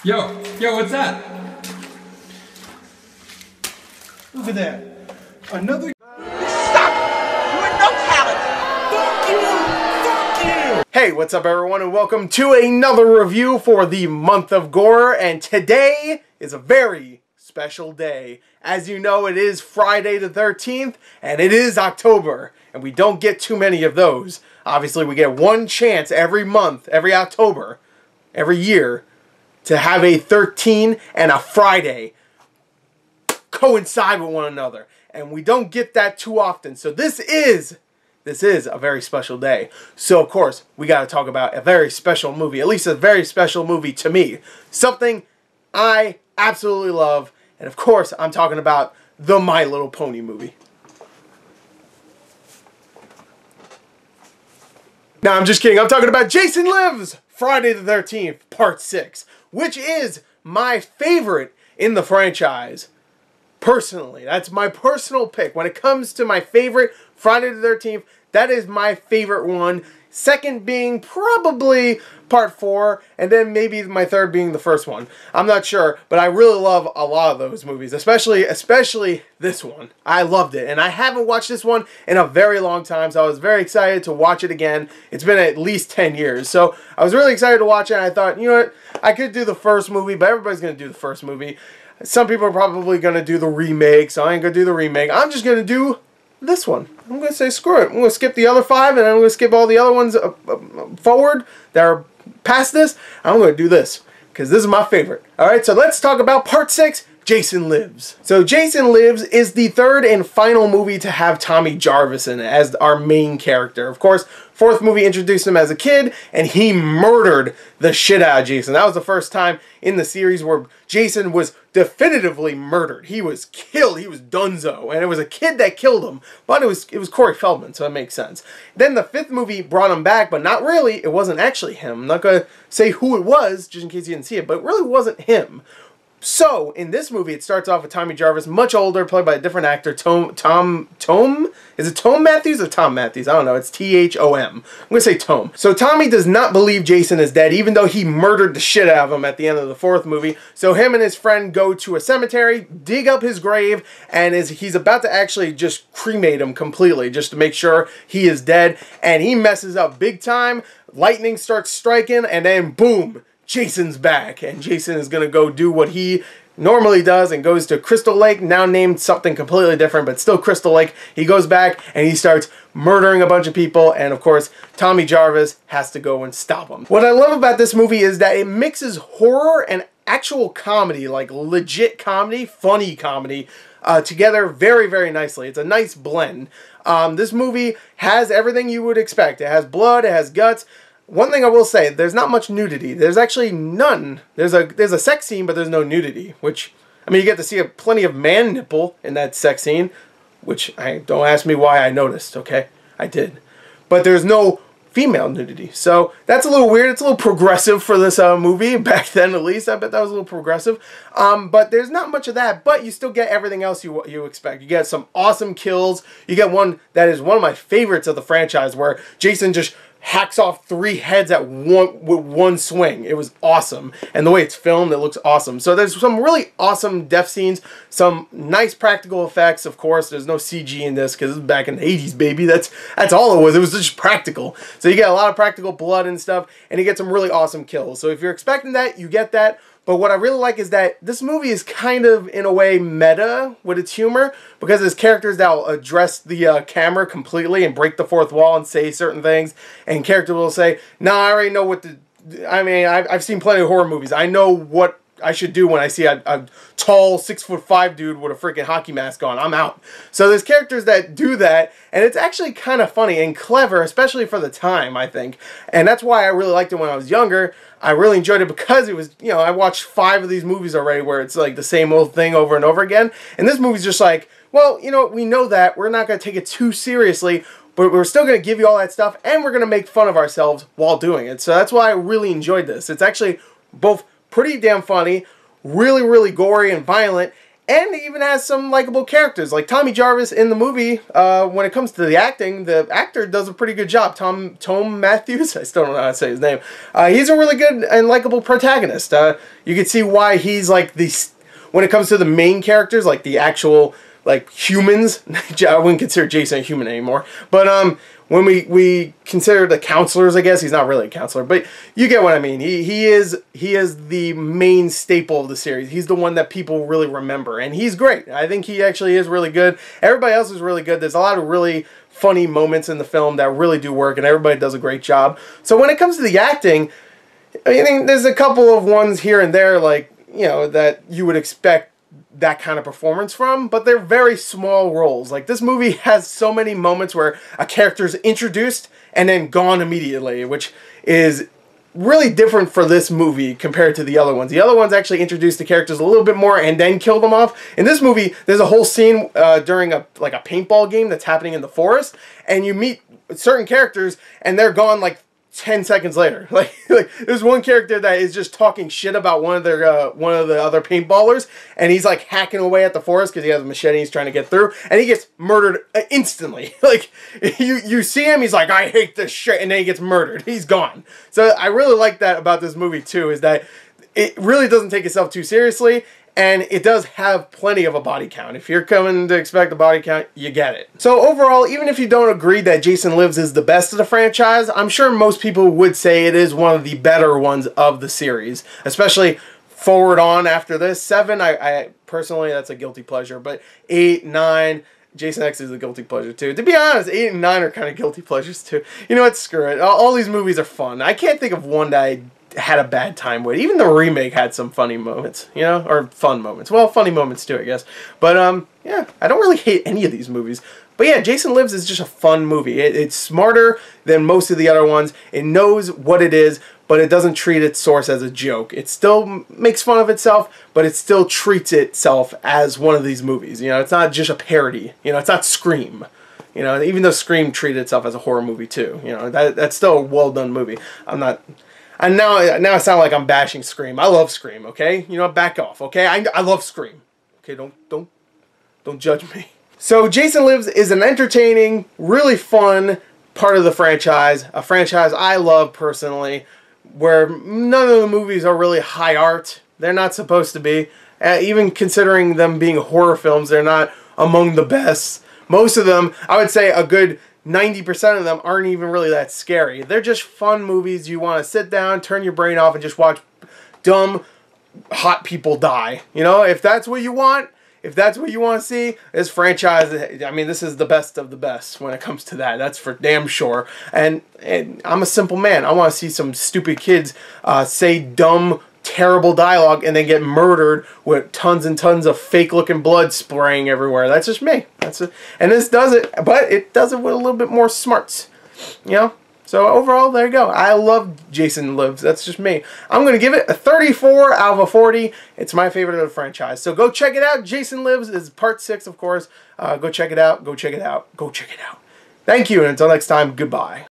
Yo, what's that? Look at that. Another. Stop! You have no talent! Fuck you! Fuck you! Hey, what's up everyone, and welcome to another review for the month of Gorror, and today is a very special day. As you know, it is Friday the 13th, and it is October, and we don't get too many of those. Obviously, we get one chance every month, every October, every year, to have a 13 and a Friday coincide with one another. And we don't get that too often. So this is a very special day. So of course, we got to talk about a very special movie. At least a very special movie to me. Something I absolutely love. And of course, I'm talking about the My Little Pony movie. No, I'm just kidding. I'm talking about Jason Lives! Friday the 13th, Part 6. Which is my favorite in the franchise. Personally, that's my personal pick. When it comes to my favorite Friday the 13th, that is my favorite one. Second being probably Part 4, and then maybe my third being the first one. I'm not sure, but I really love a lot of those movies, especially this one. I loved it, and I haven't watched this one in a very long time, so I was very excited to watch it again. It's been at least 10 years, so I was really excited to watch it, and I thought, you know what, I could do the first movie, but everybody's going to do the first movie. Some people are probably going to do the remake, so I ain't going to do the remake. I'm just going to do this one. I'm going to say screw it. I'm going to skip the other 5, and I'm going to skip all the other ones forward that are past this. I'm going to do this, because this is my favorite. Alright, so let's talk about Part 6, Jason Lives. So Jason Lives is the third and final movie to have Tommy Jarvis in it as our main character. Of course, fourth movie introduced him as a kid, and he murdered the shit out of Jason. That was the first time in the series where Jason was definitively murdered. He was killed. He was donezo, and it was a kid that killed him. But it was Corey Feldman, so that makes sense. Then the fifth movie brought him back, but not really. It wasn't actually him. I'm not going to say who it was, just in case you didn't see it, but it really wasn't him. So, in this movie, it starts off with Tommy Jarvis, much older, played by a different actor, Tom? Is it Tom Matthews or Tom Matthews? I don't know. It's T-H-O-M. I'm going to say Tom. So, Tommy does not believe Jason is dead, even though he murdered the shit out of him at the end of the fourth movie. So, him and his friend go to a cemetery, dig up his grave, and he's about to actually just cremate him completely, just to make sure he is dead. And he messes up big time. Lightning starts striking, and then boom! Jason's back, and Jason is going to go do what he normally does and goes to Crystal Lake, now named something completely different, but still Crystal Lake. He goes back and he starts murdering a bunch of people, and of course, Tommy Jarvis has to go and stop him. What I love about this movie is that it mixes horror and actual comedy, like legit comedy, funny comedy, together very, very nicely. It's a nice blend. This movie has everything you would expect. It has blood, it has guts. One thing I will say, there's not much nudity. There's actually none. There's a sex scene, but there's no nudity, which, I mean, you get to see plenty of man nipple in that sex scene, which, don't ask me why I noticed, okay? I did. But there's no female nudity. So that's a little weird. It's a little progressive for this movie. Back then, at least, I bet that was a little progressive. But there's not much of that, but you still get everything else you expect. You get some awesome kills. You get one that is one of my favorites of the franchise, where Jason just hacks off 3 heads with one swing. It was awesome. And the way it's filmed, it looks awesome. So there's some really awesome death scenes, some nice practical effects. Of course, there's no CG in this because this is back in the 80s, baby. That's all it was. It was just practical. So you get a lot of practical blood and stuff, and you get some really awesome kills. So if you're expecting that, you get that. But what I really like is that this movie is kind of, in a way, meta with its humor, because there's characters that will address the camera completely and break the fourth wall and say certain things, and characters will say, nah, I already know what to... I mean, I've seen plenty of horror movies. I know what I should do when I see a tall 6'5" dude with a freaking hockey mask on. I'm out. So there's characters that do that, and it's actually kind of funny and clever, especially for the time, I think. And that's why I really liked it when I was younger. I really enjoyed it because it was, you know, I watched 5 of these movies already where it's like the same old thing over and over again. And this movie's just like, well, you know, we know that. We're not going to take it too seriously, but we're still going to give you all that stuff, and we're going to make fun of ourselves while doing it. So that's why I really enjoyed this. It's actually both pretty damn funny, really, really gory and violent, And it even has some likable characters. Like Tommy Jarvis in the movie, when it comes to the acting, the actor does a pretty good job. Tom Matthews, I still don't know how to say his name. He's a really good and likable protagonist. You can see why he's like when it comes to the main characters, like the actual like humans. I wouldn't consider Jason a human anymore. But when we consider the counselors, I guess he's not really a counselor, but you get what I mean. He is the main staple of the series. He's the one that people really remember, and he's great. I think he actually is really good. Everybody else is really good. There's a lot of really funny moments in the film that really do work, and everybody does a great job. So when it comes to the acting, I mean, there's a couple of ones here and there, like, you know, that you would expect that kind of performance from, but they're very small roles. Like, this movie has so many moments where a character's introduced and then gone immediately, which is really different for this movie compared to the other ones. The other ones actually introduce the characters a little bit more and then kill them off. In this movie, there's a whole scene during a paintball game that's happening in the forest, and you meet certain characters and they're gone like 10 seconds later. Like there's one character that is just talking shit about one of the other paintballers, and he's like hacking away at the forest because he has a machete, he's trying to get through, and he gets murdered instantly. Like you see him, he's like, I hate this shit, and then he gets murdered. He's gone. So I really like that about this movie too, is that it really doesn't take itself too seriously. And it does have plenty of a body count. If you're coming to expect a body count, you get it. So overall, even if you don't agree that Jason Lives is the best of the franchise, I'm sure most people would say it is one of the better ones of the series. Especially forward on after this. 7, I personally, that's a guilty pleasure. But 8, 9, Jason X is a guilty pleasure too. To be honest, 8 and 9 are kind of guilty pleasures too. You know what, screw it. All these movies are fun. I can't think of one that I had a bad time with. Even the remake had some funny moments, you know, or fun moments. Well, funny moments too, I guess. But yeah, I don't really hate any of these movies. But yeah, Jason Lives is just a fun movie. It's smarter than most of the other ones. It knows what it is, but it doesn't treat its source as a joke. It still makes fun of itself, but it still treats itself as one of these movies. You know, it's not just a parody. You know, it's not Scream. You know, even though Scream treated itself as a horror movie too. You know, that's still a well-done movie. And now I sound like I'm bashing Scream. I love Scream, okay? You know, back off, okay? I love Scream. Okay, don't judge me. So Jason Lives is an entertaining, really fun part of the franchise. A franchise I love personally, where none of the movies are really high art. They're not supposed to be. Even considering them being horror films, they're not among the best. Most of them, I would say a good 90% of them aren't even really that scary. They're just fun movies. You want to sit down, turn your brain off, and just watch dumb, hot people die. You know, if that's what you want, if that's what you want to see, this franchise, I mean, this is the best of the best when it comes to that. That's for damn sure. And I'm a simple man. I want to see some stupid kids say dumb, terrible dialogue and then get murdered with tons and tons of fake-looking blood spraying everywhere. That's just me. That's it. And this does it, but it does it with a little bit more smarts. You know? So overall, there you go. I love Jason Lives. That's just me. I'm going to give it a 34 out of a 40. It's my favorite of the franchise. So go check it out. Jason Lives is part 6, of course. Go check it out. Go check it out. Go check it out. Thank you, and until next time, goodbye.